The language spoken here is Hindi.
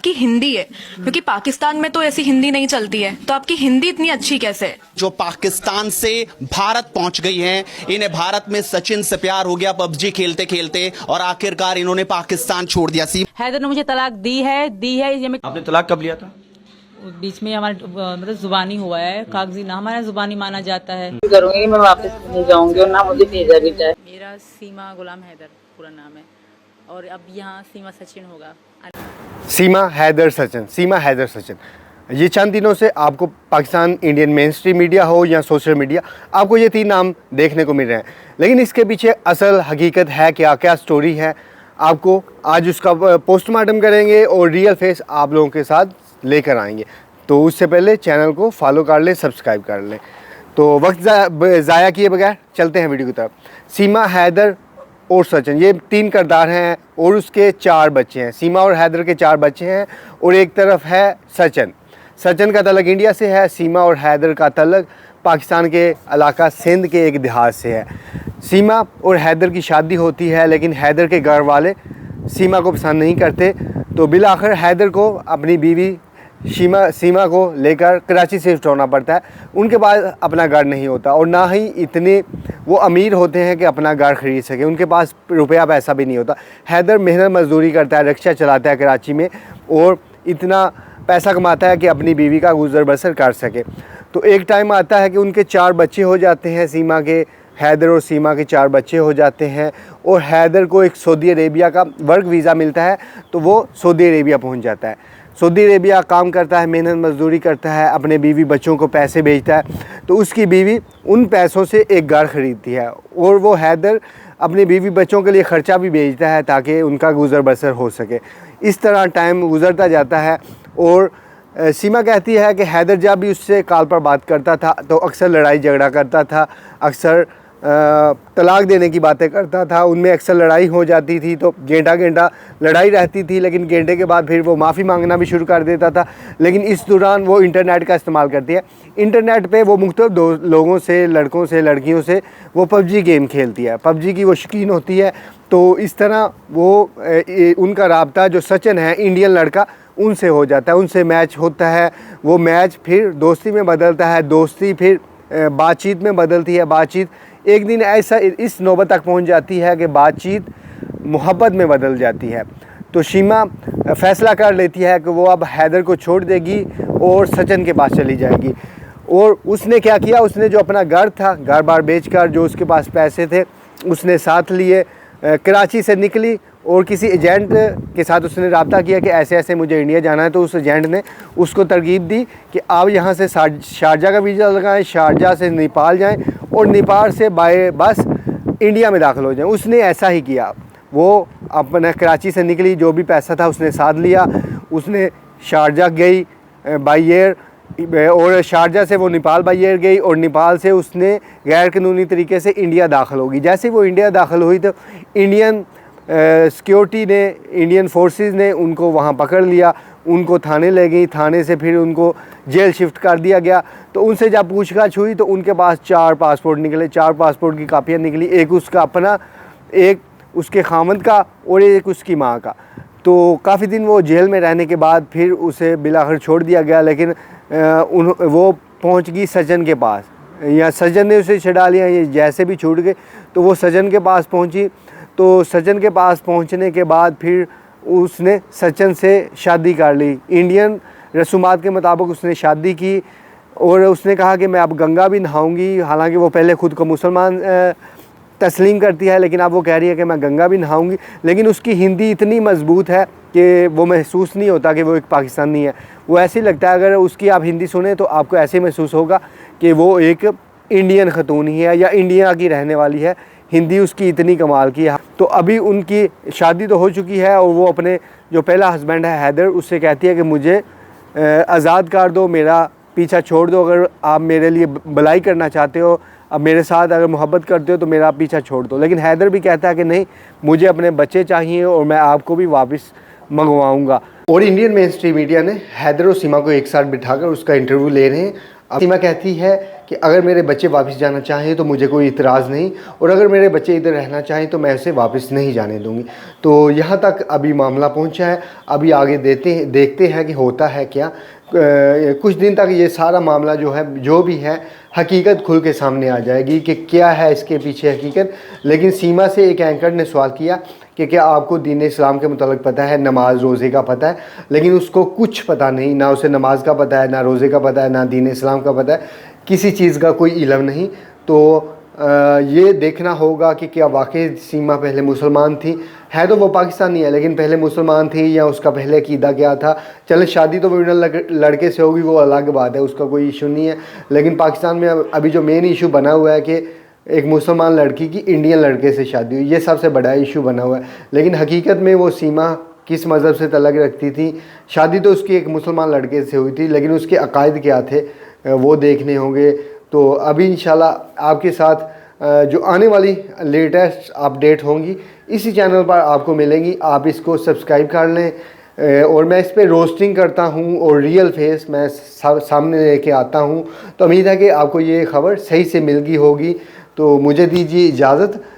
आपकी हिंदी है, क्योंकि पाकिस्तान में तो ऐसी हिंदी नहीं चलती है, तो आपकी हिंदी इतनी अच्छी कैसे है? जो पाकिस्तान से भारत पहुंच गई हैं, इन्हें भारत में सचिन से प्यार हो गया पबजी खेलते खेलते और आखिरकार इन्होंने पाकिस्तान छोड़ दिया। हैदर ने मुझे तलाक दी है ये मैं आपने तलाक कब लिया था? बीच में हमारे मतलब जुबानी हुआ है, कागजी ना हमारा जुबानी माना जाता है। करूंगी मैं वापस नहीं जाऊंगी और ना मुझे भेजा भी जाए। मेरा सीमा गुलाम हैदर पूरा नाम है और अब यहाँ सीमा सचिन होगा। सीमा हैदर सचिन, सीमा हैदर सचिन। ये चंद दिनों से आपको Pakistan Indian main stream media हो या सोशल मीडिया, आपको ये तीन नाम देखने को मिल रहे हैं, लेकिन इसके पीछे असल हकीकत है क्या, क्या स्टोरी है, आपको आज उसका पोस्टमार्टम करेंगे और रियल फेस आप लोगों के साथ लेकर आएंगे। तो उससे पहले चैनल को फॉलो कर लें, सब्सक्राइब कर लें। तो वक्त ज़ाया किए बगैर चलते हैं वीडियो की तरफ। सीमा, हैदर और सचिन, ये तीन किरदार हैं और उसके चार बच्चे हैं। सीमा और हैदर के चार बच्चे हैं और एक तरफ है सचिन। सचिन का तल्लक इंडिया से है, सीमा और हैदर का तल्लक पाकिस्तान के इलाका सिंध के एक देहात से है। सीमा और हैदर की शादी होती है, लेकिन हैदर के घर वाले सीमा को पसंद नहीं करते, तो बिलाखिर हैदर को अपनी बीवी सीमा को लेकर कराची से शिफ्ट होना पड़ता है। उनके पास अपना घर नहीं होता और ना ही इतने वो अमीर होते हैं कि अपना घर ख़रीद सके, उनके पास रुपया पैसा भी नहीं होता। हैदर मेहनत मजदूरी करता है, रिक्शा चलाता है कराची में और इतना पैसा कमाता है कि अपनी बीवी का गुजर बसर कर सके। तो एक टाइम आता है कि उनके चार बच्चे हो जाते हैं, सीमा के, हैदर और सीमा के चार बच्चे हो जाते हैं और हैदर को एक सऊदी अरेबिया का वर्क वीज़ा मिलता है, तो वो सऊदी अरेबिया पहुंच जाता है। सऊदी अरेबिया काम करता है, मेहनत मजदूरी करता है, अपने बीवी बच्चों को पैसे भेजता है, तो उसकी बीवी उन पैसों से एक घर ख़रीदती है और वो हैदर अपनी बीवी बच्चों के लिए ख़र्चा भी भेजता है ताकि उनका गुजर बसर हो सके। इस तरह टाइम गुजरता जाता है और सीमा कहती है कि हैदर जब भी उससे कॉल पर बात करता था तो अक्सर लड़ाई झगड़ा करता था, अक्सर तलाक देने की बातें करता था, उनमें अक्सर लड़ाई हो जाती थी, तो घंटा लड़ाई रहती थी, लेकिन घंटे के बाद फिर वो माफ़ी मांगना भी शुरू कर देता था। लेकिन इस दौरान वो इंटरनेट का इस्तेमाल करती है। इंटरनेट पे वो मुख्तलिफ लोगों से, लड़कों से, लड़कियों से वो पबजी गेम खेलती है, पबजी की वो शौकीन होती है। तो इस तरह वो उनका राब्ता जो सचिन है, इंडियन लड़का, उनसे हो जाता है, उनसे मैच होता है। वो मैच फिर दोस्ती में बदलता है, दोस्ती फिर बातचीत में बदलती है, बातचीत एक दिन ऐसा इस नौबत तक पहुंच जाती है कि बातचीत मोहब्बत में बदल जाती है। तो सीमा फ़ैसला कर लेती है कि वो अब हैदर को छोड़ देगी और सचिन के पास चली जाएगी। और उसने क्या किया, उसने जो अपना घर था, घर बार बेचकर जो उसके पास पैसे थे उसने साथ लिए, कराची से निकली और किसी एजेंट के साथ उसने रब्ता किया कि ऐसे ऐसे मुझे इंडिया जाना है। तो उस एजेंट ने उसको तरगीब दी कि आप यहाँ से शारजा का वीज़ा लगाएं, शारजा से नेपाल जाएं और नेपाल से बाय बस इंडिया में दाखिल हो जाएं। उसने ऐसा ही किया, वो अपना कराची से निकली, जो भी पैसा था उसने साथ लिया, उसने शारजा गई बाई एयर और शारजा से वो नेपाल बाई एयर गई और नेपाल से उसने गैर कानूनी तरीके से इंडिया दाखिल होगी। जैसे वो इंडिया दाखिल हुई तो इंडियन सिक्योरिटी ने, इंडियन फोर्सेस ने उनको वहाँ पकड़ लिया, उनको थाने ले गई, थाने से फिर उनको जेल शिफ्ट कर दिया गया। तो उनसे जब पूछताछ हुई तो उनके पास 4 पासपोर्ट निकले, 4 पासपोर्ट की कापियाँ निकली, एक उसका अपना, एक उसके खामद का और एक उसकी माँ का। तो काफ़ी दिन वो जेल में रहने के बाद फिर उसे बिलाखिर छोड़ दिया गया, लेकिन वो पहुँच गई सचिन के पास, या सचिन ने उसे छुड़ा लिया, ये जैसे भी छूट गए। तो वो सचिन के पास पहुँची, तो सचिन के पास पहुंचने के बाद फिर उसने सचिन से शादी कर ली। इंडियन रसूमात के मुताबिक उसने शादी की और उसने कहा कि मैं अब गंगा भी नहाऊंगी। हालांकि वो पहले ख़ुद को मुसलमान तस्लीम करती है, लेकिन अब वो कह रही है कि मैं गंगा भी नहाऊंगी। लेकिन उसकी हिंदी इतनी मजबूत है कि वो महसूस नहीं होता कि वो एक पाकिस्तानी है। वो ऐसे ही लगता है, अगर उसकी आप हिंदी सुने तो आपको ऐसे महसूस होगा कि वो एक इंडियन खतून ही है या इंडिया की रहने वाली है। हिंदी उसकी इतनी कमाल की है। तो अभी उनकी शादी तो हो चुकी है और वो अपने जो पहला हस्बैंड है हैदर, उससे कहती है कि मुझे आज़ाद कर दो, मेरा पीछा छोड़ दो, अगर आप मेरे लिए भलाई करना चाहते हो, अब मेरे साथ अगर मोहब्बत करते हो तो मेरा पीछा छोड़ दो। लेकिन हैदर भी कहता है कि नहीं, मुझे अपने बच्चे चाहिए और मैं आपको भी वापस मंगवाऊँगा। और इंडियन मेन स्ट्रीम मीडिया ने हैदर और सीमा को एक साथ बिठाकर उसका इंटरव्यू ले रहे हैं। सीमा कहती है कि अगर मेरे बच्चे वापस जाना चाहें तो मुझे कोई इतराज़ नहीं, और अगर मेरे बच्चे इधर रहना चाहें तो मैं उसे वापस नहीं जाने दूंगी। तो यहाँ तक अभी मामला पहुँचा है। अभी आगे देखते हैं कि होता है क्या। कुछ दिन तक ये सारा मामला जो भी है हकीकत खुल के सामने आ जाएगी कि क्या है इसके पीछे हकीकत। लेकिन सीमा से एक एंकर ने सवाल किया कि क्या आपको दीन इस्लाम के मुतालिक पता है, नमाज रोज़े का पता है, लेकिन उसको कुछ पता नहीं, ना उसे नमाज का पता है, ना रोज़े का पता है, ना दीन इस्लाम का पता है, किसी चीज़ का कोई इल्म नहीं। तो ये देखना होगा कि क्या वाकई सीमा पहले मुसलमान थी, है तो वो पाकिस्तानी है लेकिन पहले मुसलमान थी, या उसका पहले अकीदा क्या था। चले शादी तो विभिन्न लड़के से होगी, वो अलग बात है, उसका कोई इशू नहीं है। लेकिन पाकिस्तान में अभी जो मेन इशू बना हुआ है कि एक मुसलमान लड़की की इंडियन लड़के से शादी हुई, ये सबसे बड़ा इशू बना हुआ है। लेकिन हकीकत में वो सीमा किस मज़हब से तल्लुक़ रखती थी, शादी तो उसकी एक मुसलमान लड़के से हुई थी, लेकिन उसके अकायद क्या थे वो देखने होंगे। तो अभी इंशाल्लाह आपके साथ जो आने वाली लेटेस्ट अपडेट होंगी इसी चैनल पर आपको मिलेंगी। आप इसको सब्सक्राइब कर लें। और मैं इस पर रोस्टिंग करता हूँ और रियल फेस मैं सामने लेके आता हूँ। तो उम्मीद है कि आपको ये ख़बर सही से मिल गई होगी। तो मुझे दीजिए इजाज़त।